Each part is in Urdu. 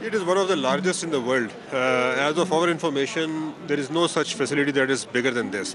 It is one of the largest in the world. As of our information, there is no such facility that is bigger than this.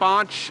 5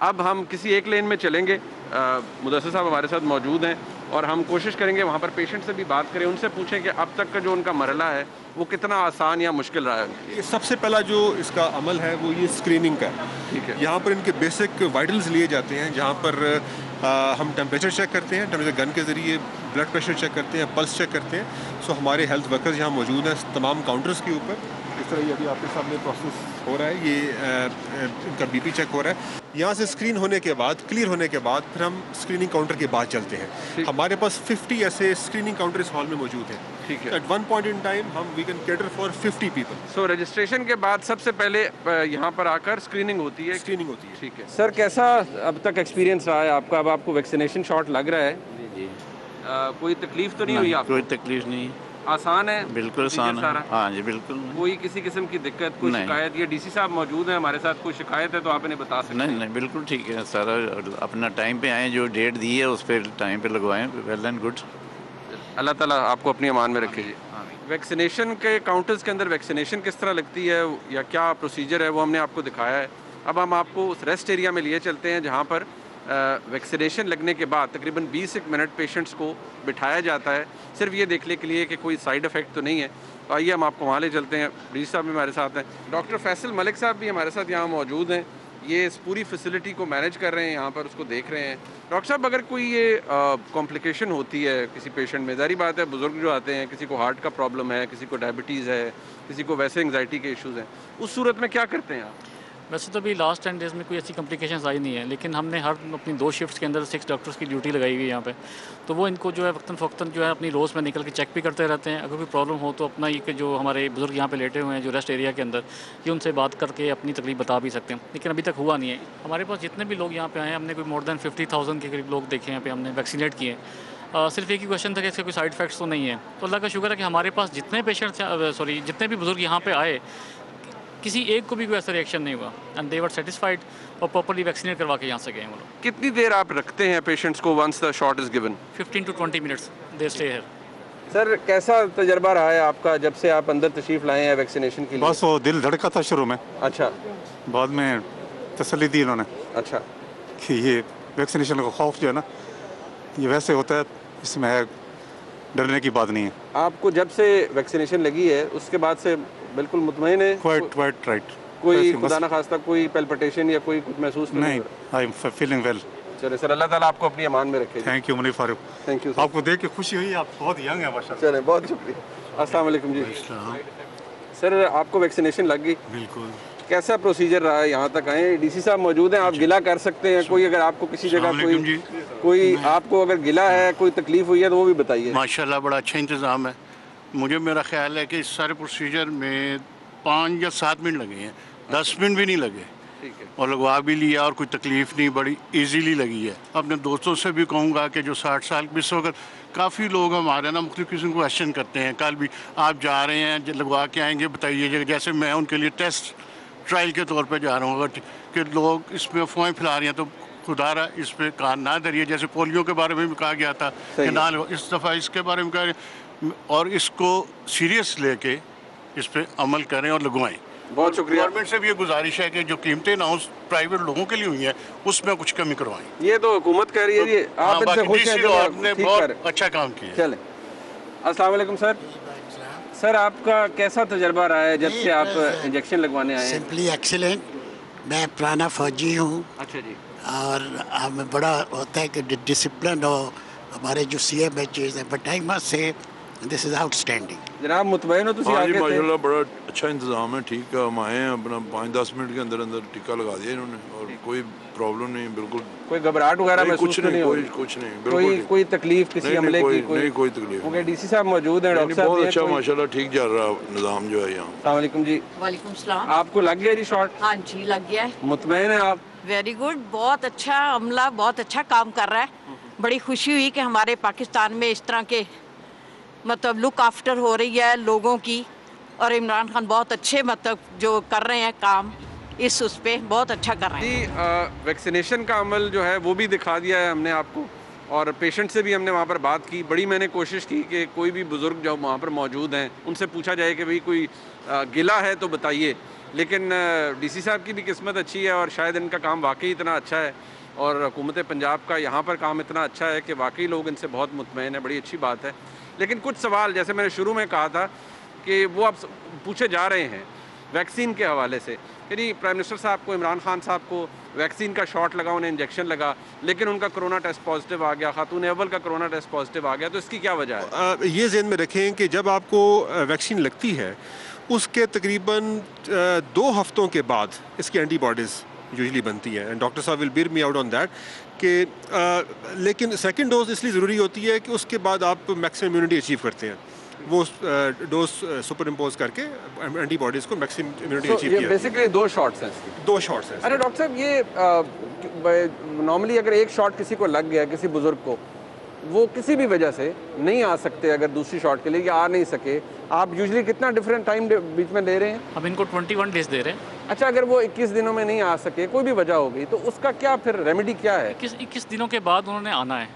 اب ہم کسی ایک لین میں چلیں گے, مدثر صاحب ہمارے ساتھ موجود ہیں, اور ہم کوشش کریں گے وہاں پر پیشنٹ سے بھی بات کریں, ان سے پوچھیں کہ اب تک کا جو ان کا مرحلہ ہے وہ کتنا آسان یا مشکل رہا ہے. یہ سب سے پہلا جو اس کا عمل ہے وہ یہ اسکریننگ کا ہے. ٹھیک ہے, یہاں پر ان کے بیسک وائٹلز لیے جاتے ہیں, جہاں پر ہم ٹیمپریچر چیک کرتے ہیں, ٹیمپریچر گن کے ذریعے بلڈ پریشر چیک کرتے ہیں, پلس چیک کرتے ہیں. سو ہمارے ہیلتھ ورکرز یہاں موجود ہیں تمام کاؤنٹرز کے اوپر. اس طرح یہ ابھی آپ کے سامنے پروسیس ہو رہا ہے, یہ ان کا بی پی چیک ہو رہا ہے. یہاں سے اسکرین ہونے کے بعد, کلیئر ہونے کے بعد پھر ہم اسکریننگ کاؤنٹر کے بعد چلتے ہیں. ہمارے پاس 50 ایسے اسکریننگ کاؤنٹر اس ہال میں موجود ہیں. ٹھیک ہے, at one point in time ہم we can cater for 50 people. So registration کے بعد سب سے پہلے یہاں پر آ کر اسکریننگ ہوتی ہے. اسکریننگ ہوتی ہے. ٹھیک ہے سر, کیسا اب تک ایکسپیرینس رہا ہے آپ کا؟ اب آپ کو ویکسینیشن شاٹ لگ رہا ہے, جی کوئی تکلیف تو نہیں ہوئی آپ کو؟ کوئی تکلیف نہیں, آسان ہے بالکل آسان ہے. ہاں جی بالکل, کوئی کسی قسم کی دقت, کوئی شکایت؟ یہ ڈی سی صاحب موجود ہیں ہمارے ساتھ, کوئی شکایت ہے تو آپ انہیں بتا سکتے ہیں. نہیں بالکل ٹھیک ہے سارا, اپنا ٹائم پہ آئیں, جو ڈیٹ دی ہے اس پہ ٹائم پہ لگوائیں. ویل اینڈ گڈ, اللہ تعالیٰ آپ کو اپنی امان میں رکھے. ویکسینیشن کے کاؤنٹرز کے اندر ویکسینیشن کس طرح لگتی ہے یا کیا پروسیجر ہے وہ ہم نے آپ کو دکھایا ہے. اب ہم آپ کو اس ریسٹ ایریا میں لیے چلتے ہیں جہاں پر ویکسینیشن لگنے کے بعد تقریباً 20 منٹ پیشنٹس کو بٹھایا جاتا ہے, صرف یہ دیکھنے کے لیے کہ کوئی سائیڈ افیکٹ تو نہیں ہے. تو آئیے ہم آپ کو وہاں لے چلتے ہیں. ڈی سی صاحب بھی ہمارے ساتھ ہیں, ڈاکٹر فیصل ملک صاحب بھی ہمارے ساتھ یہاں موجود ہیں. یہ اس پوری فیسلٹی کو مینیج کر رہے ہیں, یہاں پر اس کو دیکھ رہے ہیں. ڈاکٹر صاحب, اگر کوئی یہ کمپلیکیشن ہوتی ہے کسی پیشنٹ میں, ظاہری بات ہے بزرگ جو آتے ہیں, کسی کو ہارٹ کا پرابلم ہے, کسی کو ڈائبٹیز ہے, کسی کو ویسے انگزائٹی کے ایشوز ہیں, اس صورت میں کیا کرتے ہیں آپ؟ ویسے تو ابھی لاسٹ 10 ڈیز میں کوئی ایسی کمپلیکیشنز آئی نہیں ہے, لیکن ہم نے ہر اپنی 2 شفٹس کے اندر 6 ڈاکٹرز کی ڈیوٹی لگائی ہوئی ہے یہاں پہ. تو وہ ان کو جو ہے وقتاً فوقتاً جو ہے اپنی روز میں نکل کے چیک بھی کرتے رہتے ہیں. اگر کوئی پرابلم ہو تو اپنا یہ کہ جو ہمارے بزرگ یہاں پہ لیٹے ہوئے ہیں جو ریسٹ ایریا کے اندر, یہ ان سے بات کر کے اپنی تکلیف بتا بھی سکتے ہیں. لیکن ابھی تک ہوا نہیں ہے. ہمارے پاس جتنے بھی لوگ یہاں پہ آئے ہیں, ہم نے کوئی مور دین 50,000 کے قریب لوگ دیکھے ہیں یہاں پہ, ہم نے ویکسینیٹ کیے ہیں. صرف ایک ہی کویشچن تھا کہ اس کے کوئی سائڈ افیکٹس تو نہیں ہے. تو اللہ کا شکر ہے کہ ہمارے پاس جتنے پیشنٹس جتنے بھی بزرگ یہاں پہ آئے, کسی ایک کو بھی کوئی ایسا ریئیکشن نہیں ہوا, اینڈ دے ور سیٹسفائڈ, اور پراپرلی ویکسینیٹ کروا کے یہاں سے گئے ہیں وہ لوگ. کتنی دیر آپ رکھتے ہیں پیشنٹس کو once the shot is given? 15 to 20 minutes they stay here. Sir, کیسا تجربہ رہا ہے آپ کا جب سے آپ اندر تشریف لائے ہیں ویکسینیشن کے لیے؟ بس وہ دل دھڑکا تھا شروع میں, اچھا, بعد میں تسلی دی انہوں نے اچھا, کہ یہ ویکسینیشن کا خوف جو ہے نا, یہ ویسے ہوتا ہے, اس میں ڈرنے کی بات نہیں ہے. آپ کو جب سے ویکسینیشن لگی ہے اس کے بعد سے بالکل مطمئن ہے؟ کوائٹ رائٹ, کوئی خدا نہ خواستہ کوئی پیلپٹیشن یا کوئی کچھ محسوس نہیں, آئی ایم فیلنگ ویل. چلے سر, اللہ تعالیٰ آپ کو اپنی امان میں رکھے. Thank you Munif Farooq, thank you. آپ کو دیکھ کے خوشی ہوئی, آپ بہت ینگ ہیں ماشاء اللہ. چلیں, بہت شکریہ. السلام علیکم جی. سر, آپ کو ویکسینیشن لگ گئی, بالکل. کیسا پروسیجر رہا ہے؟ یہاں تک آئے, ڈی سی صاحب موجود ہیں, آپ گلہ کر سکتے ہیں. کوئی اگر آپ کو کسی جگہ کوئی آپ کو اگر گلہ ہے, کوئی تکلیف ہوئی ہے تو وہ بھی بتائیے. ماشاءاللہ بڑا اچھا انتظام ہے. مجھے میرا خیال ہے کہ اس سارے پروسیجر میں 5 یا 7 منٹ لگے ہیں, 10 منٹ بھی نہیں لگے, اور لگوا بھی لیا, اور کوئی تکلیف نہیں, بڑی ایزیلی لگی ہے. اپنے دوستوں سے بھی کہوں گا کہ جو 60 سال بھی اس وقت کافی لوگ ہمارے نا مختلف قسم کو کویشچن کرتے ہیں, کل بھی آپ جا رہے ہیں, لگوا کے آئیں گے بتائیے, جیسے میں ان کے لیے ٹیسٹ ٹرائل کے طور پہ جا رہا ہوں. اگر کہ لوگ اس میں افواہیں پھیلا رہی ہیں تو خدا را اس پہ کان نہ دھریے. جیسے پولیو کے بارے میں بھی کہا گیا تھا کہ نہ, اس دفعہ اس کے بارے میں کہا, اور اس کو سیریس لے کے اس پہ عمل کریں اور لگوائیں. بہت شکریہ. گورنمنٹ سے بھی یہ گزارش ہے کہ جو قیمتیں اناؤنس پرائیویٹ لوگوں کے لیے ہوئی ہیں اس میں کچھ کمی کروائیں. یہ تو حکومت کہہ رہی ہے جی, آپ ان سے خوش ہیں؟ آپ نے بہت اچھا کام کیا. چلیں. السلام علیکم سر. سر, آپ کا کیسا تجربہ رہا ہے جب سے آپ انجیکشن لگوانے آئے ہیں؟ Simply excellent. میں پرانا فوجی ہوں. اچھا جی. ہمیں بڑا ہوتا ہے کہ ڈسپلن ہو ہمارے جو سی ایم ایچ ہیں, بٹ آئی مسٹ سے دس از آؤٹ اسٹینڈنگ. جناب مطمئن ہو؟ ہاں جی ماشاء اللہ بڑا اچھا انتظام ہے, ٹھیک ہے. ہم آئے ہیں, اپنا 5-10 منٹ کے اندر اندر ٹیکہ لگا دیا انہوں نے, اور کوئی پرابلم نہیں, بالکل کوئی گھبراہٹ وغیرہ محسوس نہیں ہو؟ کچھ نہیں, بالکل کوئی تکلیف کسی عملے کی؟ نہیں, کوئی تکلیف نہیں. ڈی سی صاحب موجود ہیں, ڈاکٹر صاحب بہت اچھا ماشاء اللہ, ٹھیک چل رہا نظام جو ہے یہاں. السلام علیکم جی. وعلیکم السلام. آپ کو لگ گیا جی شاٹ؟ ہاں جی لگ گیا ہے. مطمئن ہیں آپ؟ ویری گڈ, بہت اچھا عملہ, بہت اچھا کام کر رہا ہے. بڑی خوشی ہوئی کہ ہمارے پاکستان میں اس طرح کے مطلب لک آفٹر ہو رہی ہے لوگوں کی, اور عمران خان بہت اچھے مطلب جو کر رہے ہیں کام, اس پہ بہت اچھا کر رہے ہیں. جی, ویکسینیشن کا عمل جو ہے وہ بھی دکھا دیا ہے ہم نے آپ کو, اور پیشنٹ سے بھی ہم نے وہاں پر بات کی. بڑی میں نے کوشش کی کہ کوئی بھی بزرگ جو وہاں پر موجود ہیں ان سے پوچھا جائے کہ بھئی کوئی گلہ ہے تو بتائیے. لیکن ڈی سی صاحب کی بھی قسمت اچھی ہے اور شاید ان کا کام واقعی اتنا اچھا ہے اور حکومت پنجاب کا یہاں پر کام اتنا اچھا ہے کہ واقعی لوگ ان سے بہت مطمئن ہیں. بڑی اچھی بات ہے. لیکن کچھ سوال جیسے میں نے شروع میں کہا تھا کہ وہ اب پوچھے جا رہے ہیں ویکسین کے حوالے سے. یعنی پرائم منسٹر صاحب کو، عمران خان صاحب کو ویکسین کا شاٹ لگا، انہیں انجیکشن لگا، لیکن ان کا کرونا ٹیسٹ پازیٹیو آ گیا، خاتون اول کا کرونا ٹیسٹ پازیٹیو آ گیا. تو اس کی کیا وجہ ہے؟ یہ ذہن میں رکھیں کہ جب آپ کو ویکسین لگتی ہے اس کے تقریباً 2 ہفتوں کے بعد اس کی اینٹی باڈیز یوزلی بنتی ہیں. ڈاکٹر صاحب will bear me out on that کہ لیکن سیکنڈ ڈوز اس لیے ضروری ہوتی ہے کہ اس کے بعد آپ میکسیمم امیونٹی اچیو کرتے ہیں. وہ ڈوز سپر امپوز کر کے اینٹی باڈیز کو میکسیمم امیونٹی اچیو کیا. بیسیکلی 2 شاٹس ہیں. 2 شاٹس ہیں. ارے ڈاکٹر صاحب یہ نارملی اگر ایک شاٹ کسی کو لگ گیا، کسی بزرگ کو، وہ کسی بھی وجہ سے نہیں آ سکتے اگر دوسری شاٹ کے لیے یا آ نہیں سکے، آپ یوزلی کتنا ڈفرینٹ ٹائم بیچ میں لے رہے ہیں؟ ہم ان کو 21 ڈیز دے رہے ہیں. اچھا، اگر وہ 21 دنوں میں نہیں آ سکے، کوئی بھی وجہ ہو گئی، تو اس کا کیا پھر ریمیڈی کیا ہے؟ 21 دنوں کے بعد انہوں نے آنا ہے.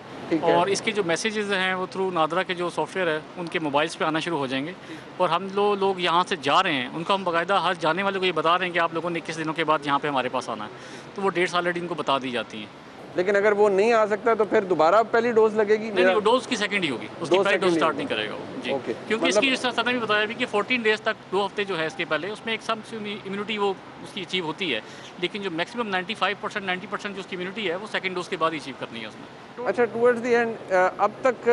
اور اس کے جو میسیجز ہیں وہ تھرو نادرا کے جو سافٹ ویئر ہے ان کے موبائلس پہ آنا شروع ہو جائیں گے. اور ہم لوگ یہاں سے جا رہے ہیں، ان کو ہم باقاعدہ ہر جانے والے کو یہ بتا رہے ہیں کہ آپ لوگوں نے 21 دنوں کے بعد یہاں پہ ہمارے پاس آنا ہے. تو وہ ڈیٹس آلریڈی ان کو بتا دی جاتی ہیں. لیکن اگر وہ نہیں آ سکتا تو پھر دوبارہ پہلی ڈوز لگے گی؟ نہیں، وہ ڈوز کی سیکنڈ ہی ہوگی، اس کی پہلی ڈوز سٹارٹ نہیں کرے گا وہ. جی، کیونکہ اس کی جس طرح بھی بتایا بھی کہ 14 ڈیز تک 2 ہفتے جو ہے اس کے پہلے اس میں ایک سم امیونٹی وہ اس کی اچیو ہوتی ہے. لیکن جو میکسیمم 95% 90% جو اس کی امیونٹی ہے وہ سیکنڈ ڈوز کے بعد اچیو کرنی ہے اس میں. اچھا، ٹورڈز دی اینڈ اب تک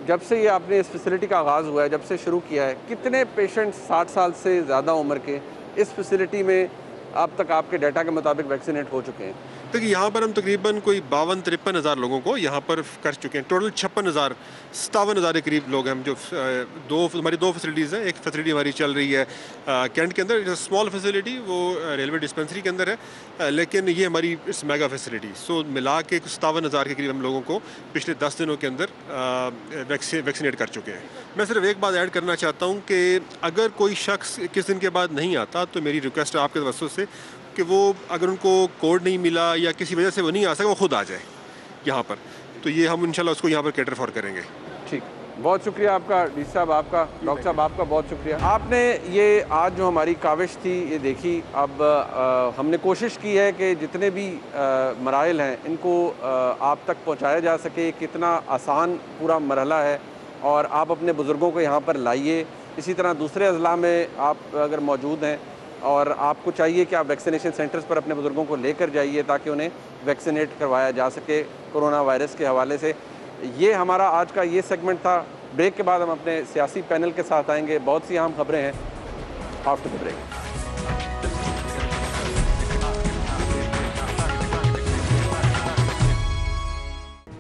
جب سے یہ آپ نے اس فیسلٹی کا آغاز ہوا ہے، جب سے شروع کیا ہے، کتنے پیشنٹ 60 سال سے زیادہ عمر کے اس فیسلٹی میں اب تک آپ کے ڈیٹا کے مطابق ویکسینیٹ ہو چکے ہیں؟ دیکھیے یہاں پر ہم تقریباً کوئی 52-53 ہزار لوگوں کو یہاں پر کر چکے ہیں. ٹوٹل 56,000-57 ہزار کے قریب لوگ ہیں. ہم جو ہماری 2 فیسلٹیز ہیں. ایک فیسلٹی ہماری چل رہی ہے کینٹ کے اندر، اسمال فیسلٹی، وہ ریلوے ڈسپینسری کے اندر ہے، لیکن یہ ہماری میگا فیسلٹی. سو ملا کے 57 ہزار کے قریب ہم لوگوں کو پچھلے 10 دنوں کے اندر ویکسینیٹ کر چکے ہیں. میں صرف ایک بات ایڈ کرنا چاہتا ہوں کہ اگر کوئی شخص 21 دن کے بعد نہیں آتا تو میری ریکویسٹ ہے آپ کے توسط سے کہ وہ اگر ان کو کوڈ نہیں ملا یا کسی وجہ سے وہ نہیں آ سکے، وہ خود آ جائے یہاں پر. تو یہ ہم انشاءاللہ اس کو یہاں پر کیٹر فار کریں گے. ٹھیک، بہت شکریہ آپ کا ڈی سی صاحب، آپ کا ڈاکٹر صاحب، آپ کا بہت شکریہ. آپ نے یہ آج جو ہماری کاوش تھی یہ دیکھی. اب ہم نے کوشش کی ہے کہ جتنے بھی مراحل ہیں ان کو آپ تک پہنچایا جا سکے. کتنا آسان پورا مرحلہ ہے اور آپ اپنے بزرگوں کو یہاں پر لائیے. اسی طرح دوسرے اضلاع میں آپ اگر موجود ہیں اور آپ کو چاہیے کہ آپ ویکسینیشن سینٹرز پر اپنے بزرگوں کو لے کر جائیے تاکہ انہیں ویکسینیٹ کروایا جا سکے کرونا وائرس کے حوالے سے. یہ ہمارا آج کا یہ سیگمنٹ تھا. بریک کے بعد ہم اپنے سیاسی پینل کے ساتھ آئیں گے. بہت سی اہم خبریں ہیں آفٹر دی بریک.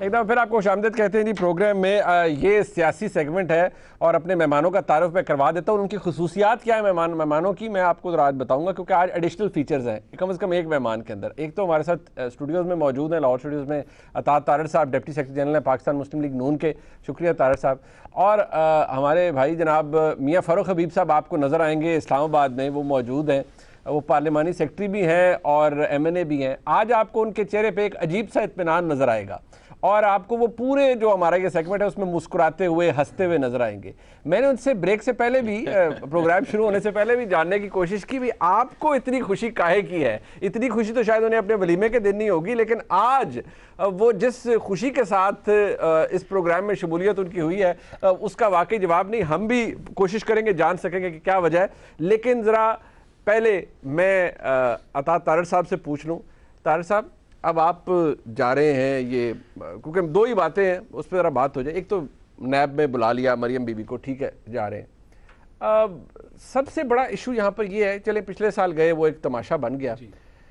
ایک دفعہ پھر آپ کو خوش آمدید کہتے ہیں جی پروگرام میں. یہ سیاسی سیگمنٹ ہے اور اپنے مہمانوں کا تعارف میں کروا دیتا ہوں. ان کی خصوصیات کیا ہے مہمانوں کی میں آپ کو ذرا آج بتاؤں گا، کیونکہ آج ایڈیشنل فیچرز ہیں کم از کم ایک مہمان کے اندر. ایک تو ہمارے ساتھ اسٹوڈیوز میں موجود ہیں، لاہور اسٹوڈیوز میں عطا طارڑ صاحب، ڈپٹی سیکرٹری جنرل ہیں پاکستان مسلم لیگ نون کے. شکریہ طارڑ صاحب. اور ہمارے بھائی جناب میاں فاروق حبیب صاحب آپ کو نظر آئیں گے اسلام آباد میں، وہ موجود ہیں. وہ پارلیمانی سیکرٹری بھی ہیں اور MNA بھی ہیں. آج آپ کو ان کے چہرے پہ ایک عجیب سا اطمینان نظر آئے گا اور آپ کو وہ پورے جو ہمارا یہ سیگمنٹ ہے اس میں مسکراتے ہوئے ہنستے ہوئے نظر آئیں گے. میں نے ان سے بریک سے پہلے بھی پروگرام شروع ہونے سے پہلے بھی جاننے کی کوشش کی بھی آپ کو اتنی خوشی کاہے کی ہے. اتنی خوشی تو شاید انہیں اپنے ولیمے کے دن نہیں ہوگی، لیکن آج وہ جس خوشی کے ساتھ اس پروگرام میں شمولیت ان کی ہوئی ہے اس کا واقعی جواب نہیں. ہم بھی کوشش کریں گے جان سکیں گے کہ کیا وجہ ہے. لیکن ذرا پہلے میں عطا طارڑ صاحب سے پوچھ لوں. طارڑ صاحب، اب آپ جا رہے ہیں، یہ کیونکہ 2 ہی باتیں ہیں اس پہ ذرا بات ہو جائے. ایک تو نیب میں بلا لیا مریم بی بی کو، ٹھیک ہے جا رہے ہیں. سب سے بڑا ایشو یہاں پر یہ ہے، چلیں پچھلے سال گئے وہ ایک تماشا بن گیا.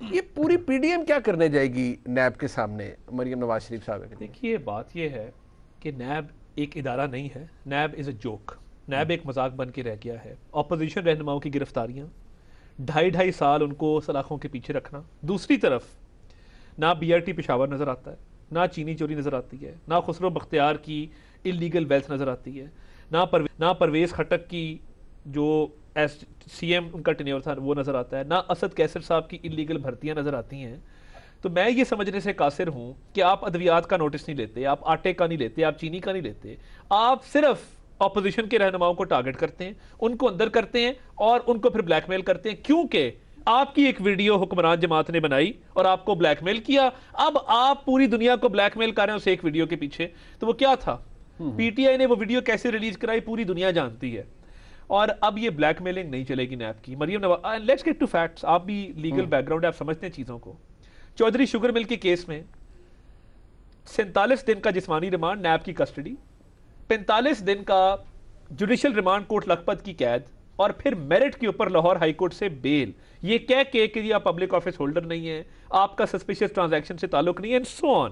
یہ پوری PDM کیا کرنے جائے گی نیب کے سامنے؟ مریم نواز شریف صاحب. دیکھیے بات یہ ہے کہ نیب ایک ادارہ نہیں ہے. NAB is a joke. NAB ایک مذاق بن کے رہ گیا ہے. اپوزیشن رہنماؤں کی گرفتاریاں، 2.5 سال ان کو سلاخوں کے پیچھے رکھنا. دوسری طرف نہ BRT پشاور نظر آتا ہے، نہ چینی چوری نظر آتی ہے، نہ خسرو بختیار کی اللیگل ویلتھ نظر آتی ہے، نہ پرویز خٹک کی جو CM ان کا ٹینیور تھا وہ نظر آتا ہے، نہ اسد کیسر صاحب کی اللیگل بھرتیاں نظر آتی ہیں. تو میں یہ سمجھنے سے قاصر ہوں کہ آپ ادویات کا نوٹس نہیں لیتے، آپ آٹے کا نہیں لیتے، آپ چینی کا نہیں لیتے، آپ صرف اپوزیشن کے رہنماؤں کو ٹارگٹ کرتے ہیں, ان کو اندر کرتے ہیں اور ان کو پھر بلیک میل کرتے ہیں, کیونکہ آپ کی ایک ویڈیو حکمران جماعت نے بنائی اور آپ کو بلیک میل کیا. اب آپ پوری دنیا کو بلیک میل کر رہے ہیں اس ایک ویڈیو کے پیچھے. تو وہ کیا تھا, پی ٹی آئی نے وہ ویڈیو کیسے ریلیز کرائی پوری دنیا جانتی ہے. اور اب یہ بلیک میلنگ نہیں چلے گی نیب کی. Maryam Nawaz, let's get to facts. آپ بھی لیگل بیک گراؤنڈ ہے, آپ سمجھتے ہیں چیزوں کو. چودھری شوگر مل کے کیس میں 47 دن کا جسمانی ریمانڈ, نیب کی کسٹڈی, 45 دن کا جوڈیشل ریمانڈ کوٹ لکھپت کی قید, اور پھر میرٹ کے اوپر لاہور ہائی کورٹ سے بیل, یہ کہہ کے کہ آپ پبلک آفس ہولڈر نہیں ہیں, آپ کا سسپیشس ٹرانزیکشن سے تعلق نہیں ہے, اینڈ سو آن.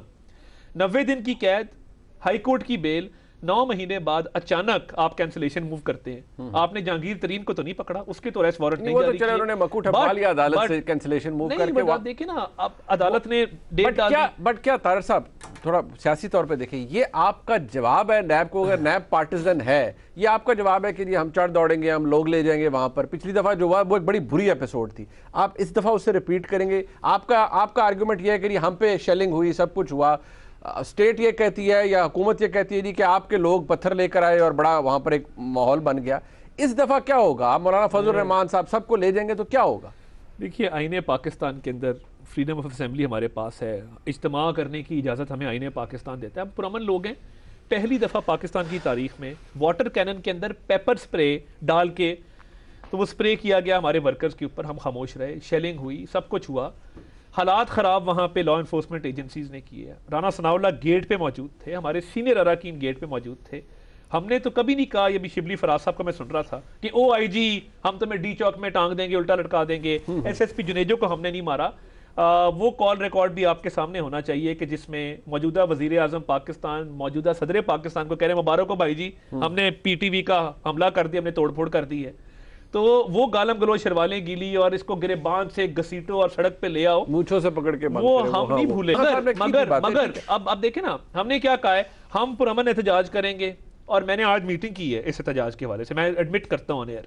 90 دن کی قید, ہائی کورٹ کی بیل, 9 مہینے بعد اچانک آپ کینسلیشن موو کرتے ہیں. آپ نے جہانگیر ترین کو تو نہیں پکڑا, اس کے تو ریسٹ وارنٹ نہیں جاری کیا. انہوں نے مکوٹ ہٹوا لیا عدالت سے کینسلیشن موو کر کے. نہیں, دیکھیں نا, اب عدالت نے ڈیٹ ڈال دی. بٹ کیا طاہر صاحب تھوڑا سیاسی طور پہ دیکھیں, یہ آپ کا جواب ہے نیب کو, اگر نیب پارٹیزن ہے, یہ آپ کا جواب ہے کہ جی ہم چڑھ دوڑیں گے, ہم لوگ لے جائیں گے وہاں پر. پچھلی دفعہ جو ہوا وہ ایک بڑی بری ایپیسوڈ تھی, آپ اس دفعہ اسے ریپیٹ کریں گے. آپ کا آرگومنٹ یہ ہے کہ ہم پہ شیلنگ ہوئی, سب کچھ ہوا, اسٹیٹ یہ کہتی ہے یا حکومت یہ کہتی ہے جی کہ آپ کے لوگ پتھر لے کر آئے اور بڑا وہاں پر ایک ماحول بن گیا. اس دفعہ کیا ہوگا, آپ مولانا فضل الرحمان صاحب سب کو لے جائیں گے تو کیا ہوگا؟ دیکھیے, آئین پاکستان کے اندر فریڈم آف اسمبلی ہمارے پاس ہے, اجتماع کرنے کی اجازت ہمیں آئین پاکستان دیتا ہے. اب پرامن لوگ ہیں, پہلی دفعہ پاکستان کی تاریخ میں واٹر کینن کے اندر پیپر سپرے ڈال کے تو وہ سپرے کیا گیا ہمارے ورکرز کے اوپر, ہم خاموش رہے, شیلنگ ہوئی, سب کچھ ہوا, حالات خراب وہاں پہ لا انفورسمنٹ ایجنسیز نے کیے. رانا ثناء اللہ گیٹ پہ موجود تھے, ہمارے سینئر اراکین گیٹ پہ موجود تھے. ہم نے تو کبھی نہیں کہا, یہ بھی شبلی فراز صاحب کا میں سن رہا تھا کہ او آئی جی ہم تمہیں ڈی چوک میں ٹانگ دیں گے, الٹا لٹکا دیں گے. ایس ایس پی جنیجو کو ہم نے نہیں مارا. وہ کال ریکارڈ بھی آپ کے سامنے ہونا چاہیے کہ جس میں موجودہ وزیر اعظم پاکستان, موجودہ صدر پاکستان کو کہہ رہے ہیں مبارک ہو بھائی جی, ہم نے پی ٹی وی کا حملہ کر دیا, ہم نے توڑ پھوڑ کر دی ہے. تو وہ گالم گلو شروالیں گیلی اور اس کو گریبان سے گھسیٹو اور سڑک پہ لے آؤ, مونچھوں سے پکڑ کے, وہ ہم نہیں بھولے. مگر اب دیکھیں نا, ہم نے کیا کہا ہے, ہم پرامن احتجاج کریں گے. اور میں نے آج میٹنگ کی ہے اس احتجاج کے حوالے سے, میں ایڈمٹ کرتا ہوں یار,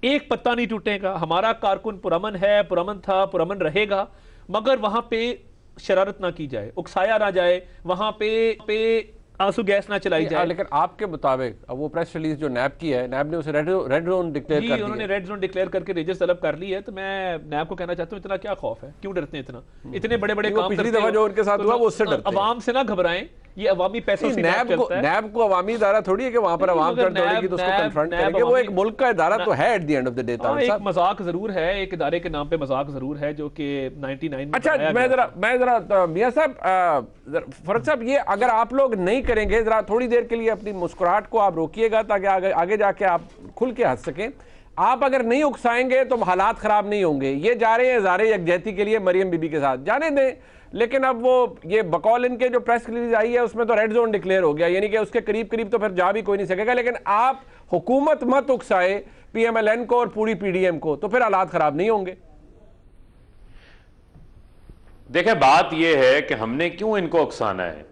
ایک پتہ نہیں ٹوٹے گا. ہمارا کارکن پرامن ہے, پرامن تھا, پرامن رہے گا, مگر وہاں پہ شرارت نہ کی جائے, اکسایا نہ جائے, وہاں پہ آنسو گیس نہ چلائی جائے. لیکن آپ کے مطابق اب وہ پریس ریلیز جو نیب کی ہے, نیب نے اسے ریڈ زون ڈکلیئر کر دیا. انہوں نے ریڈ زون ڈکلیئر کر کے ریجس طلب کر لی ہے. تو میں نیب کو کہنا چاہتا ہوں, اتنا کیا خوف ہے, کیوں ڈرتے ہیں اتنے بڑے بڑے کام پچھلی دفعہ جو ان کے ساتھ ہوا وہ اس سے ڈرتے ہیں. عوام سے نہ گھبرائیں, یہ عوامی پیسوں سے چلتا ہے. نیب کو عوامی ادارہ تھوڑی ہے کہ وہاں پر عوام چڑھ دوڑے گی تو اس کو کنفرنٹ کریں گے. وہ ایک ملک کا ادارہ تو ہے at the end of the day. ایک مذاق ضرور ہے, ایک ادارے کے نام پہ مذاق ضرور ہے جو کہ 99 میں. اچھا, میں ذرا میاں صاحب, فرق صاحب, یہ اگر آپ لوگ نہیں کریں گے, ذرا تھوڑی دیر کے لیے اپنی مسکراہٹ کو آپ روکیے گا تاکہ آگے جا کے آپ کھل کے ہنس سکیں. آپ اگر نہیں اکسائیں گے تو حالات خراب نہیں ہوں گے. یہ جا رہے ہیں اظہار یکجہتی کے لیے مریم بی بی کے ساتھ, جانے دیں. لیکن اب وہ یہ بقول ان کے جو پریس ریلیز آئی ہے اس میں تو ریڈ زون ڈکلیئر ہو گیا, یعنی کہ اس کے قریب تو پھر جا بھی کوئی نہیں سکے گا. لیکن آپ حکومت مت اکسائے پی ایم ایل این کو اور پوری پی ڈی ایم کو, تو پھر حالات خراب نہیں ہوں گے. دیکھیں, بات یہ ہے کہ ہم نے کیوں ان کو اکسانا ہے,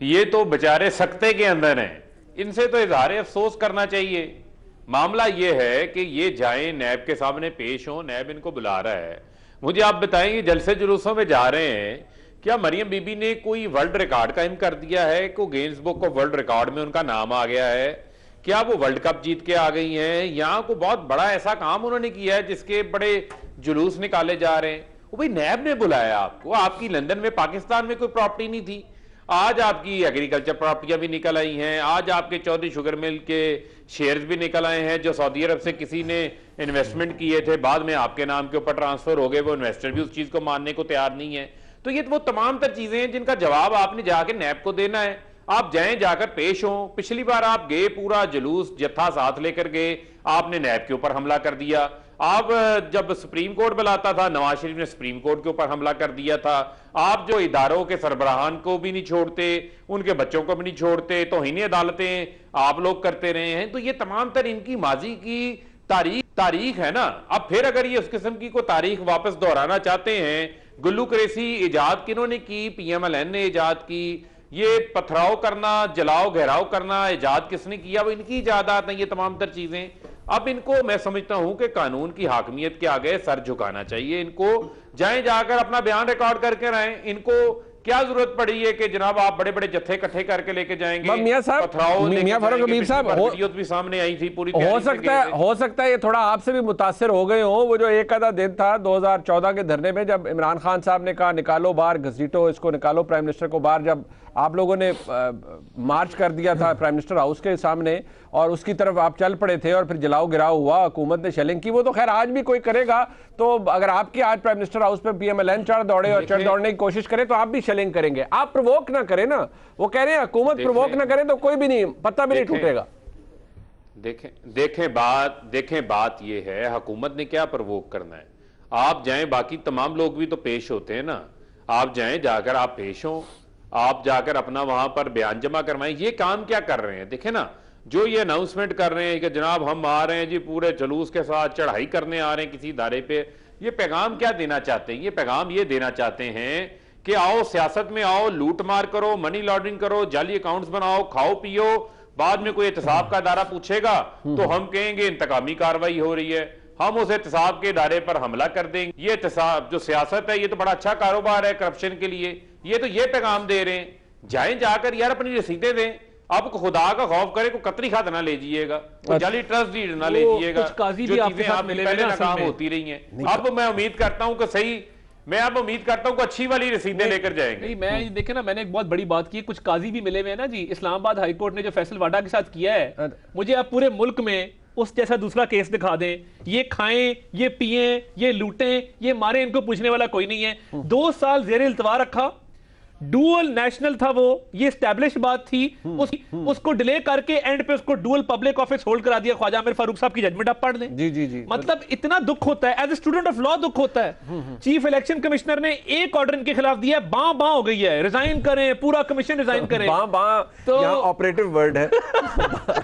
یہ تو بچارے سکتے کے اندر ہیں, ان سے تو اظہار افسوس کرنا چاہیے. معاملہ یہ ہے کہ یہ جائیں نیب کے سامنے پیش ہوں, نیب ان کو بلا رہا ہے. مجھے آپ بتائیں, یہ جلسے جلوسوں میں جا رہے ہیں, کیا مریم بی بی نے کوئی ورلڈ ریکارڈ قائم کر دیا ہے, کوئی gains book of world record میں ان کا نام آ گیا ہے, کیا وہ ورلڈ کپ جیت کے آ گئی ہیں, یہاں کوئی بہت بڑا ایسا کام انہوں نے کیا ہے جس کے بڑے جلوس نکالے جا رہے ہیں؟ وہ بھئی نیب نے بلایا آپ کو, آپ کی لندن میں پاکستان میں کوئی پراپرٹی نہیں تھی, آج آپ کی ایگریکلچر پراپرٹیاں بھی نکل آئی ہیں, آج آپ کے چودھری شوگر مل کے شیئرز بھی نکل آئے ہیں جو سعودی عرب سے کسی نے انویسٹمنٹ کیے تھے, بعد میں آپ کے نام کے اوپر ٹرانسفر ہو گئے, وہ انویسٹر بھی اس چیز کو ماننے کو تیار نہیں ہے. تو یہ وہ تمام تر چیزیں ہیں جن کا جواب آپ نے جا کے نیب کو دینا ہے. آپ جائیں, جا کر پیش ہوں. پچھلی بار آپ گئے, پورا جلوس جتھا ساتھ لے کر گئے, آپ نے نیب کے اوپر حملہ کر دیا. آپ جب سپریم کورٹ بلاتا تھا, نواز شریف نے سپریم کورٹ کے اوپر حملہ کر دیا تھا. آپ جو اداروں کے سربراہان کو بھی نہیں چھوڑتے, ان کے بچوں کو بھی نہیں چھوڑتے, توہین عدالتیں آپ لوگ کرتے رہے ہیں. تو یہ تمام تر ان کی ماضی کی تاریخ ہے نا. اب پھر اگر یہ اس قسم کی کوئی تاریخ واپس دہرانا چاہتے ہیں, گلوکریسی ایجاد کنہوں نے کی, پی ایم ایل این نے ایجاد کی. یہ پتھراؤ کرنا, جلاؤ گہراؤ کرنا ایجاد کس نے کیا؟ وہ ان کی ایجادات ہیں یہ تمام تر چیزیں. اب ان کو میں سمجھتا ہوں کہ قانون کی حاکمیت کے آگے سر جھکانا چاہیے. ان کو جائیں, جا کر اپنا بیان ریکارڈ کر کے رہیں. ان کو کیا ضرورت پڑی ہے کہ جناب آپ بڑے بڑے جتھے اکٹھے کر کے لے کے جائیں گے؟ میاں صاحب، میاں فاروق حبیب صاحب، ویڈیوز بھی سامنے آئی تھی پوری، ہو سکتا ہے یہ تھوڑا آپ سے بھی متاثر ہو گئے ہوں. وہ جو ایک آدھا دن تھا 2014 کے دھرنے میں، جب عمران خان صاحب نے کہا نکالو باہر، گھسیٹو اس کو، نکالو پرائم منسٹر کو باہر، جب آپ لوگوں نے مارچ کر دیا تھا پرائم منسٹر ہاؤس کے سامنے اور اس کی طرف آپ چل پڑے تھے اور پھر جلاؤ گراؤ ہوا، حکومت نے شیلنگ کی. وہ تو خیر آج بھی کوئی کرے گا، تو اگر آپ کی آج پرائم منسٹر ہاؤس پہ پی ایم ایل این چڑھ دوڑنے کی کوشش کرے تو آپ بھی شیلنگ کریں گے. آپ پرووک نہ کریں نا، وہ کہہ رہے ہیں حکومت پرووک نہ کرے تو کوئی بھی نہیں، پتہ بھی نہیں ٹوٹے گا. دیکھیں بات یہ ہے، حکومت نے کیا پرووک کرنا ہے؟ آپ جائیں، باقی تمام لوگ بھی تو پیش ہوتے ہیں نا. آپ جائیں، جا کر آپ پیش ہوں، آپ جا کر اپنا وہاں پر بیان جمع کروائیں. یہ کام کیا کر رہے ہیں؟ دیکھیں نا، جو یہ اناؤنسمنٹ کر رہے ہیں کہ جناب ہم آ رہے ہیں جی پورے جلوس کے ساتھ، چڑھائی کرنے آ رہے ہیں کسی ادارے پہ، یہ پیغام کیا دینا چاہتے ہیں؟ یہ پیغام یہ دینا چاہتے ہیں کہ آؤ سیاست میں آؤ، لوٹ مار کرو، منی لانڈرنگ کرو، جعلی اکاؤنٹس بناؤ، کھاؤ پیو، بعد میں کوئی احتساب کا ادارہ پوچھے گا تو ہم کہیں گے انتقامی کاروائی ہو رہی ہے، ہم اس احتساب کے ادارے پر حملہ کر دیں گے. یہ احتساب جو سیاست ہے یہ تو بڑا اچھا کاروبار ہے کرپشن کے لیے. یہ تو یہ پیغام دے رہے ہیں. جائیں جا کر یار اپنی رسیدیں دیں. آپ کو خدا کا خوف کرے کوئی قطری خط نہ لے جائیے گا، کوئی جعلی ٹرسٹ ڈیڈ نہ لے جائیے گا، جو چیزیں آپ کی پہلے ناکام ہوتی رہی ہیں. اب میں امید کرتا ہوں کہ صحیح، میں اب امید کرتا ہوں کہ اچھی والی رسیدیں لے کر جائیں گے. میں دیکھیں نا، میں نے ایک بہت بڑی بات کی، کچھ قاضی بھی ملے ہوئے ہیں نا جی. اسلام آباد ہائی کورٹ نے جو فیصل واڈا کے ساتھ کیا ہے، مجھے آپ پورے ملک میں اس جیسا دوسرا کیس دکھا دیں. یہ کھائیں، یہ پئیں، یہ لوٹیں، یہ ماریں، ان کو پوچھنے والا کوئی نہیں ہے. 2 سال زیر التوا رکھا، ڈوئل نیشنل تھا وہ، یہ اسٹیبلش بات تھی، اس کو ڈیلے کر کے اینڈ پہ اس کو ڈوئل پبلک آفس ہولڈ کرا دیا. خواجہ عامر فاروق صاحب کی ججمنٹ آپ پڑھ لیں. جی مطلب اتنا دکھ ہوتا ہے، as a student of law دکھ ہوتا ہے. چیف الیکشن کمشنر نے ایک آرڈر ان کے خلاف دیا ہے، باں باں ہو گئی ہے، ریزائن کریں، پورا کمیشن ریزائن کریں. باں تو یہاں آپریٹو ورڈ ہے.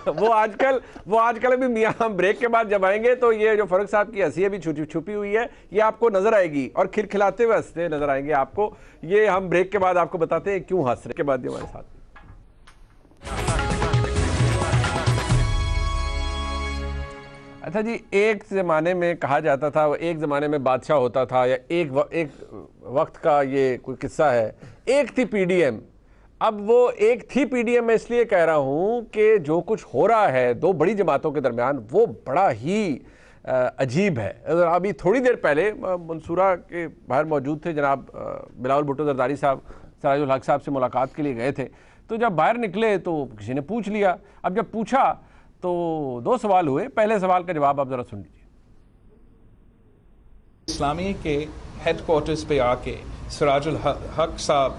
وہ آج کل ابھی میاں ہم بریک کے بعد جب آئیں گے تو یہ جو فاروق صاحب کی ہنسی ابھی چھپی ہوئی ہے یہ آپ کو نظر آئے گی، اور کھلکھلاتے ہوئے ہنستے نظر آئیں گے آپ کو. یہ ہم بریک کے بعد آپ کو بتاتے ہیں کیوں ہنس رہے. کے بعد ہمارے ساتھ اچھا جی، ایک زمانے میں کہا جاتا تھا، ایک زمانے میں بادشاہ ہوتا تھا، یا ایک وقت کا یہ کوئی قصہ ہے، ایک تھی پی ڈی ایم. اب وہ ایک تھی پی ڈی ایم میں اس لیے کہہ رہا ہوں کہ جو کچھ ہو رہا ہے 2 بڑی جماعتوں کے درمیان وہ بڑا ہی عجیب ہے. ابھی تھوڑی دیر پہلے منصورہ کے باہر موجود تھے جناب بلاول بھٹو زرداری صاحب، سراج الحق صاحب سے ملاقات کے لیے گئے تھے. تو جب باہر نکلے تو کسی نے پوچھ لیا. اب جب پوچھا تو 2 سوال ہوئے. پہلے سوال کا جواب آپ ذرا سن لیجیے. اسلامی کے ہیڈ کوارٹرز پہ آ کے سراج الحق صاحب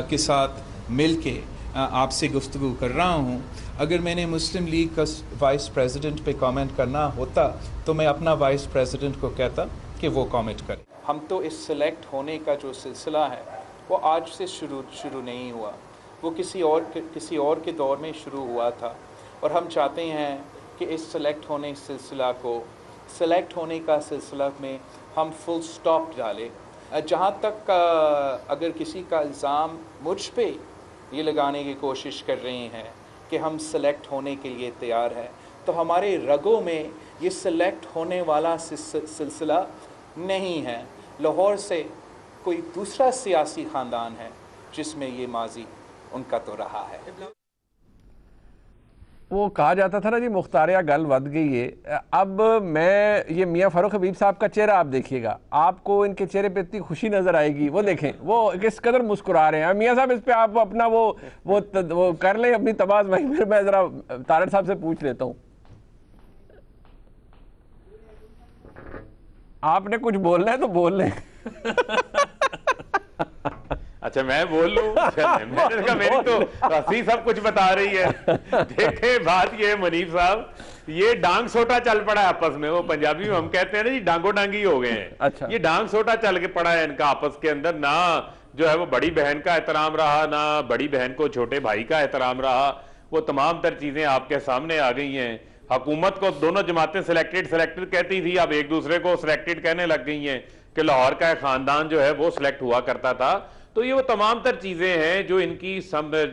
کے ساتھ مل کے آپ سے گفتگو کر رہا ہوں. اگر میں نے مسلم لیگ کا وائس پریزیڈنٹ پہ کامنٹ کرنا ہوتا تو میں اپنا وائس پریزیڈنٹ کو کہتا کہ وہ کامنٹ کرے. ہم تو اس سلیکٹ ہونے کا جو سلسلہ ہے وہ آج سے شروع نہیں ہوا، وہ کسی اور کے دور میں شروع ہوا تھا، اور ہم چاہتے ہیں کہ اس سلیکٹ ہونے کا سلسلہ میں ہم فل سٹاپ ڈالیں. جہاں تک اگر کسی کا الزام مجھ پہ یہ لگانے کی کوشش کر رہے ہیں کہ ہم سلیکٹ ہونے کے لیے تیار ہیں، تو ہمارے رگوں میں یہ سلیکٹ ہونے والا سلسلہ نہیں ہے. لاہور سے کوئی دوسرا سیاسی خاندان ہے جس میں یہ ماضی ان کا تو رہا ہے. وہ کہا جاتا تھا نا جی مختاریہ گل ود گئی ہے. اب میں یہ میاں فاروق حبیب صاحب کا چہرہ آپ دیکھیے گا، آپ کو ان کے چہرے پہ اتنی خوشی نظر آئے گی. وہ دیکھیں وہ کس قدر مسکرا رہے ہیں. میاں صاحب اس پہ آپ اپنا وہ کر لیں اپنی تماز. میں ذرا طارق صاحب سے پوچھ لیتا ہوں، آپ نے کچھ بولنا ہے تو بول لیں. اچھا میں بول لوں؟ میں نے کہا میری تو رسی سب کچھ بتا رہی ہے. دیکھیں بات یہ ہے منیف صاحب، یہ ڈانگ سوٹا چل پڑا ہے آپس میں. وہ پنجابی میں ہم کہتے ہیں نا جی ڈانگو ڈانگی ہو گئے ہیں. اچھا یہ ڈانگ سوٹا چل کے پڑا ہے ان کا آپس کے اندر. نہ جو ہے وہ بڑی بہن کا احترام رہا، نہ بڑی بہن کو چھوٹے بھائی کا احترام رہا. وہ تمام تر چیزیں آپ کے سامنے آ گئی ہیں. حکومت کو دونوں جماعتیں سلیکٹڈ کہتی تھی، اب ایک دوسرے کو سلیکٹڈ کہنے لگ گئی ہیں کہ لاہور کا ایک خاندان جو ہے وہ سلیکٹ ہوا کرتا تھا. تو یہ وہ تمام تر چیزیں ہیں جو ان کی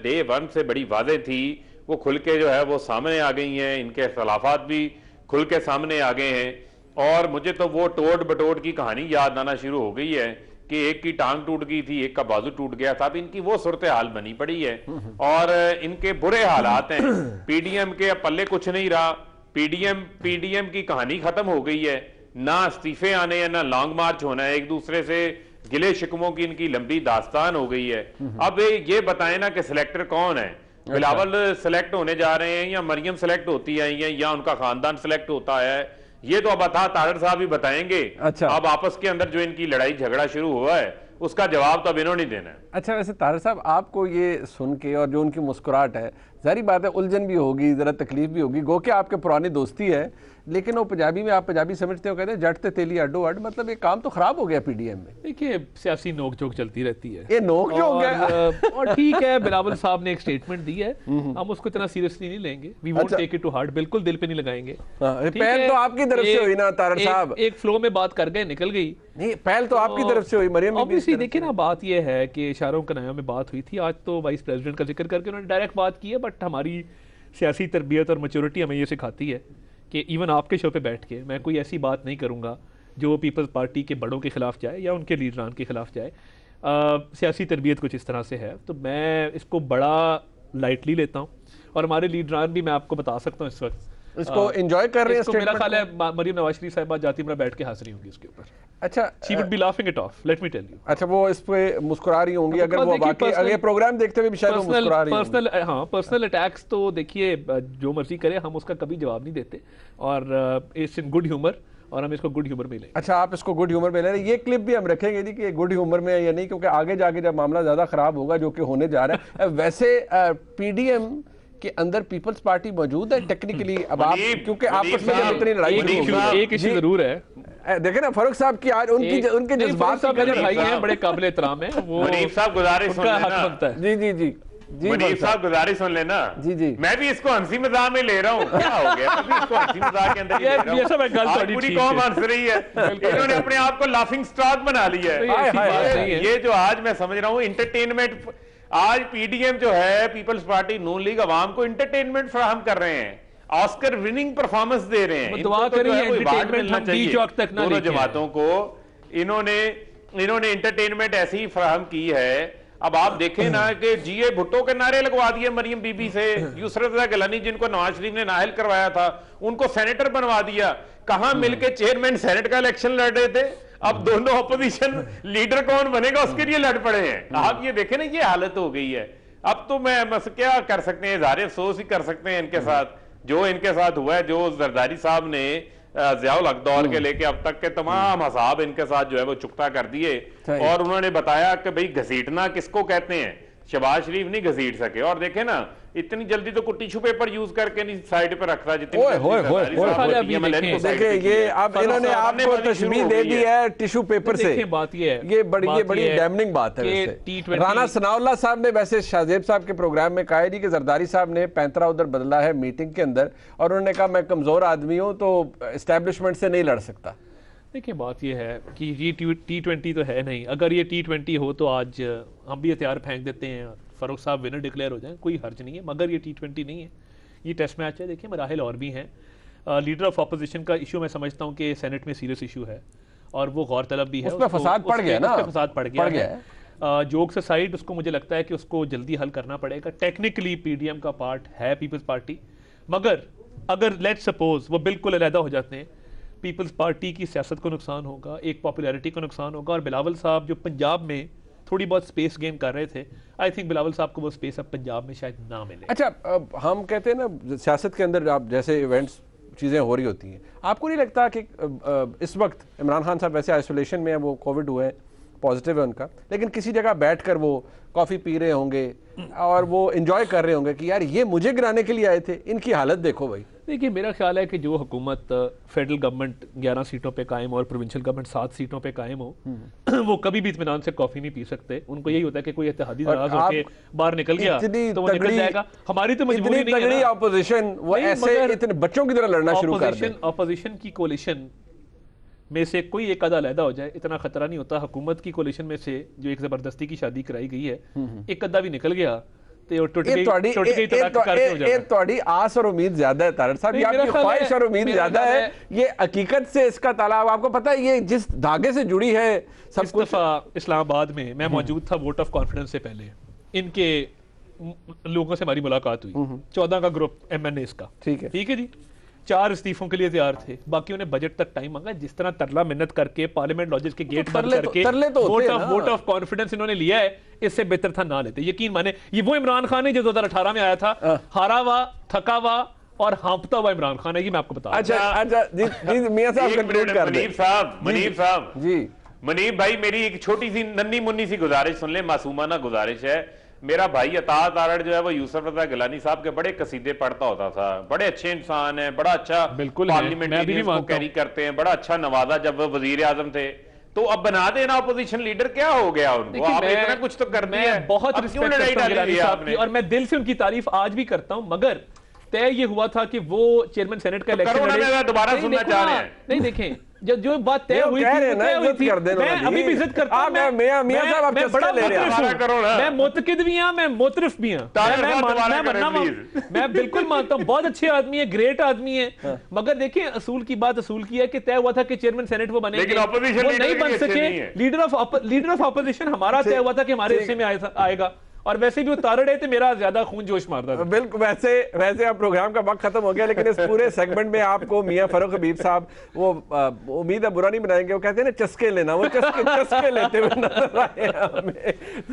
ڈے 1 سے بڑی واضح تھی، وہ کھل کے جو ہے وہ سامنے آ گئی ہیں. ان کے اختلافات بھی کھل کے سامنے آ گئے ہیں. اور مجھے تو وہ ٹوٹ بٹوٹ کی کہانی یاد آنا شروع ہو گئی ہے کہ ایک کی ٹانگ ٹوٹ گئی تھی، ایک کا بازو ٹوٹ گیا تھا. اب ان کی وہ صورتحال بنی پڑی ہے اور ان کے برے حالات ہیں. پی ڈی ایم کے پلے کچھ نہیں رہا. پی ڈی ایم کی کہانی ختم ہو گئی ہے. نہ استعفے آنے ہیں، نہ لانگ مارچ ہونا ہے. ایک دوسرے سے گلے شکموں کی ان کی لمبی داستان ہو گئی ہے. اب یہ بتائیں نا کہ سلیکٹر کون ہے؟ بلاول سلیکٹ ہونے جا رہے ہیں یا مریم سلیکٹ ہوتی آئی ہیں یا ان کا خاندان سلیکٹ ہوتا ہے؟ یہ تو اب طاہر صاحب ہی بتائیں گے. اب آپس کے اندر جو ان کی لڑائی جھگڑا شروع ہوا ہے اس کا جواب تو اب انہوں نے دینا ہے. اچھا ویسے طاہر صاحب آپ کو یہ سن کے اور جو ان کی مسکراہٹ ہے، ظاہری بات ہے الجھن بھی ہوگی، ذرا تکلیف بھی ہوگی، گو کہ آپ کے پرانی دوستی ہے، لیکن وہ پنجابی میں آپ پنجابی سمجھتے ہو کہتے ہیں جٹ تے تیلی اڈو اڈ، مطلب یہ کام تو خراب ہو گیا پی ڈی ایم میں. دیکھیے سیاسی نوک جھوک چلتی رہتی ہے، یہ نوک جھوک ہے اور ٹھیک ہے. بلاول صاحب نے ایک سٹیٹمنٹ دی ہے، ہم اس کو اتنا سیریسلی نہیں لیں گے. We won't take it to heart, بالکل دل پہ نہیں لگائیں گے. پہل تو آپ کی طرف سے ہوئی نا طاہر صاحب، ایک فلو میں بات کر گئے نکل گئی. نہیں پہل تو آپ کی طرف سے ہوئی. مریم obviously دیکھیں نا، بات یہ ہے کہ اشاروں کنایوں میں بات ہوئی تھی. آج تو وائس پریزیڈنٹ کا ذکر کر کے انہوں نے ڈائریکٹ بات کی ہے، بٹ ہماری سیاسی تربیت اور میچورٹی ہمیں یہ سکھاتی ہے کہ ایون آپ کے شو پہ بیٹھ کے میں کوئی ایسی بات نہیں کروں گا جو پیپلز پارٹی کے بڑوں کے خلاف جائے یا ان کے لیڈران کے خلاف جائے. سیاسی تربیت کچھ اس طرح سے ہے، تو میں اس کو بڑا لائٹلی لیتا ہوں. اور ہمارے لیڈران بھی میں آپ کو بتا سکتا ہوں اس وقت اس کو انجوائے کر رہے ہیں. میرا خیال ہے مریم نواز شریف صاحبہ جاتی مرا بیٹھ کے ہنس رہی ہوں گی اس کے اوپر. اچھا she would be laughing it off, let me tell you. اچھا وہ اس پہ مسکرا رہی ہوں گی اگر وہ واقعی اگر پروگرام دیکھتے ہوئے بھی شاید وہ مسکرا رہی ہوں گی. ہاں پرسنل اٹیکس تو دیکھیے جو مرضی کرے، ہم اس کا کبھی جواب نہیں دیتے اور اٹس ان گڈ ہیومر اور ہم اس کو گڈ ہیومر میں لیں گے. اچھا آپ اس کو گڈ ہیومر میں لے رہے ہیں. یہ کلپ بھی ہم رکھیں گے جی کہ گڈ ہیومر میں یا نہیں، کیونکہ آگے جا کے جب معاملہ زیادہ خراب ہوگا جو کہ ہونے جا رہا ہے. ویسے پی ڈی ایم کے اندر پیپلز پارٹی موجود ہے ٹیکنیکلی. اب آپ کیونکہ آپس میں جب اتنی لڑائی ایک ایشو ضرور ہے. دیکھیں نا فاروق صاحب کی آج ان کے جذبات بھائی ہیں، بڑے قابل احترام ہیں. وہ منیف صاحب گزارش سن لینا. جی جی جی منیف صاحب گزارش سن لینا. جی جی میں بھی اس کو ہنسی مزاح میں لے رہا ہوں. کیا ہو گیا؟ میں بھی اس کو ہنسی مزاح کے اندر لے رہا ہوں. پوری قوم ہنس رہی ہے. انہوں نے اپنے آپ کو لافنگ سٹاک بنا لیا ہے. یہ جو آج میں سمجھ رہا ہوں انٹرٹینمنٹ، آج پی ڈی ایم جو ہے پیپلز پارٹی نون لیگ عوام کو انٹرٹینمنٹ فراہم کر رہے ہیں، آسکر وننگ پرفارمنس دے رہے ہیں. دعا کریں انٹرٹینمنٹ ہم بیچ وقت تک نہ دونوں جماعتوں کو انہوں نے انٹرٹینمنٹ ایسی ہی فراہم کی ہے. اب آپ دیکھیں نا کہ جی اے بھٹو کے نعرے لگوا دیے مریم بی بی سے. یسرت رضا گیلانی جن کو نواز شریف نے نااہل کروایا تھا ان کو سینیٹر بنوا دیا. کہاں مل کے چیئرمین سینٹ کا الیکشن لڑ رہے تھے، اب دونوں اپوزیشن لیڈر کون بنے گا اس کے لیے لڑ پڑے ہیں. آپ یہ دیکھیں نا یہ حالت ہو گئی ہے. اب تو میں کیا کر سکتے ہیں، اظہار افسوس ہی کر سکتے ہیں ان کے ساتھ جو ان کے ساتھ ہوا ہے. جو زرداری صاحب نے ضیاء الحق دور کے لے کے اب تک کے تمام حساب ان کے ساتھ جو ہے وہ چکتا کر دیے اور انہوں نے بتایا کہ بھئی گھسیٹنا کس کو کہتے ہیں. شہباز شریف نہیں گھسیٹ سکے. اور دیکھیں نا اتنی جلدی تو کوئی ٹیشو پیپر یوز کر کے نہیں سائڈ پہ رکھ رہا جتنی یہ اب انہوں نے آپ کو تشبیہ دے دی ہے ٹیشو پیپر سے. بات یہ ہے، یہ بڑی ڈیمننگ بات ہے. رانا ثناء اللہ صاحب نے ویسے شاہ زیب صاحب کے پروگرام میں کہا ہے کہ زرداری صاحب نے پینترا ادھر بدلا ہے میٹنگ کے اندر اور انہوں نے کہا میں کمزور آدمی ہوں تو اسٹیبلشمنٹ سے نہیں لڑ سکتا. دیکھیں بات یہ ہے کہ یہ T20 تو ہے نہیں. اگر یہ T20 ہو تو آج ہم بھی ہتھیار پھینک دیتے ہیں، فاروق صاحب ونر ڈکلیئر ہو جائیں، کوئی حرج نہیں ہے. مگر یہ T20 نہیں ہے، یہ ٹیسٹ میچ ہے. دیکھیں مراحل اور بھی ہیں. لیڈر آف اپوزیشن کا ایشو میں سمجھتا ہوں کہ سینٹ میں سیریس ایشو ہے اور وہ غور طلب بھی ہے. اس پہ فساد پڑ گیا نا، اس پہ فساد پڑ گیا ہے. جوکس اسائڈ اس کو مجھے لگتا ہے کہ اس کو جلدی حل کرنا پڑے گا. ٹیکنیکلی پی ڈی ایم کا پارٹ ہے پیپلز پارٹی، مگر اگر لیٹ سپوز وہ بالکل علیحدہ ہو جاتے ہیں، پیپلز پارٹی کی سیاست کو نقصان ہوگا، ایک پاپولیرٹی کو نقصان ہوگا. اور بلاول صاحب جو پنجاب میں تھوڑی بہت سپیس گین کر رہے تھے، آئی تھنک بلاول صاحب کو وہ سپیس اب پنجاب میں شاید نہ ملے. اچھا ہم کہتے ہیں نا سیاست کے اندر آپ جیسے ایونٹس چیزیں ہو رہی ہوتی ہیں، آپ کو نہیں لگتا کہ اس وقت عمران خان صاحب ویسے آئسولیشن میں ہیں، وہ کووڈ ہوئے ہیں، پازیٹیو ہے ان کا، لیکن کسی جگہ بیٹھ کر وہ کافی پی رہے ہوں گے اور وہ انجوائے کر رہے ہوں گے کہ یار یہ مجھے گرانے کے لیے آئے تھے، ان کی حالت دیکھو بھائی. دیکھیے میرا خیال ہے کہ جو حکومت فیڈرل گورنمنٹ 11 سیٹوں پہ قائم اور پروونشل گورنمنٹ 7 سیٹوں پہ قائم ہو، وہ کبھی بھی اطمینان سے کافی نہیں پی سکتے. ان کو یہی ہوتا ہے کہ کوئی اتحادی ناراض ہو کے باہر نکل گیا تو وہ نکل جائے گا. ہماری تو مجبوری نہیں ہے. اتنی تگڑی اپوزیشن وہ ایسے اتنے بچوں کی طرح لڑنا شروع کر دیں. اپوزیشن کی کولیشن میں سے کوئی ایک آدھا علیحدہ ہو جائے اتنا خطرہ نہیں ہوتا. حکومت کی کولیشن میں سے جو ایک زبردستی کی شادی کرائی گئی ہے، ایک آدھا بھی نکل گیا ਤੇ ਉਹ ਟੁੱਟ ਗਈ ਤੜਕ ਕਰਕੇ ਹੋ یہ تھوڑی آس اور امید زیادہ ہے طارق صاحب, یہ آپ کی خواہش اور امید زیادہ ہے, یہ حقیقت سے اس کا تعلق آپ کو پتہ ہے یہ جس دھاگے سے جڑی ہے سب اس دفعہ اسلام آباد میں موجود تھا ووٹ آف کانفیڈنس سے پہلے, ان کے لوگوں سے ہماری ملاقات ہوئی, 14 کا گروپ ایم این ایز کا, ٹھیک ہے جی, 4 استعفوں کے لیے تیار تھے, باقیوں نے بجٹ تک ٹائم مانگا, جس طرح ترلا منت کر کے پارلیمنٹ لاجز کے گیٹ بند کر کے ووٹ آف کانفیڈنس انہوں نے لیا ہے, اس سے بہتر تھا نہ لیتے. یقین مانے یہ وہ عمران خان ہے جو 2018 میں آیا تھا, ہارا ہوا, تھکا ہوا اور ہانپتا ہوا عمران خان ہے, یہ میں آپ کو بتا دوں. اچھا میاں صاحب کنکلوڈ کر دیں. منیب صاحب جی, منیب بھائی میری ایک چھوٹی سی ننھی منی سی گزارش سن لیں, معصومانہ گزارش ہے. میرا بھائی عطا تارڑ جو ہے وہ یوسف رضا گیلانی صاحب کے بڑے قصیدے پڑھتا ہوتا تھا, بڑے اچھے انسان ہیں, بڑا اچھا پارلیمنٹ کو کیری کرتے ہیں, بڑا اچھا نوازا جب وہ وزیر اعظم تھے. تو اب بنا دینا اپوزیشن لیڈر, کیا ہو گیا ان کو, آپ اتنا کچھ تو کرتے ہیں, بہت رسپیکٹ کرتا ہوں گیلانی صاحب کی اور میں دل سے ان کی تعریف آج بھی کرتا ہوں, مگر طے یہ ہوا تھا کہ وہ چیئرمین سینٹ کا الیکشن لڑے. دوبارہ سننا چاہ رہے ہیں, نہیں دیکھیں جو بات طے ہوئی تھی, میں ابھی بھی عزت کرتا ہوں, میں بڑا میں معتقد بھی ہوں, میں معترف بھی ہوں, میں بالکل مانتا ہوں بہت اچھے آدمی ہے, گریٹ آدمی ہے, مگر دیکھیں اصول کی بات اصول کی ہے کہ طے ہوا تھا کہ چیئرمین سینٹ وہ بنے گے, وہ نہیں بن سکے. لیڈر آف اپوزیشن ہمارا طے ہوا تھا کہ ہمارے حصے میں آئے گا, اور ویسے بھی وہ تارڑ ہے تو میرا زیادہ خون جوش مارتا تھا. بالکل, ویسے اب پروگرام کا وقت ختم ہو گیا, لیکن اس پورے سیگمنٹ میں آپ کو میاں فاروق حبیب صاحب, وہ امید ہے برا نہیں بنائیں گے, وہ کہتے ہیں نا چسکے لینا, وہ چسکے لیتے ہوئے نظر آئے ہمیں.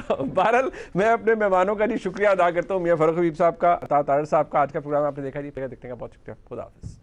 بہرحال میں اپنے مہمانوں کا جی شکریہ ادا کرتا ہوں, میاں فاروق حبیب صاحب کا, عطا تارڑ صاحب کا. آج کا پروگرام آپ نے دیکھا جی, دیکھنے کا بہت شکریہ, خدا حافظ.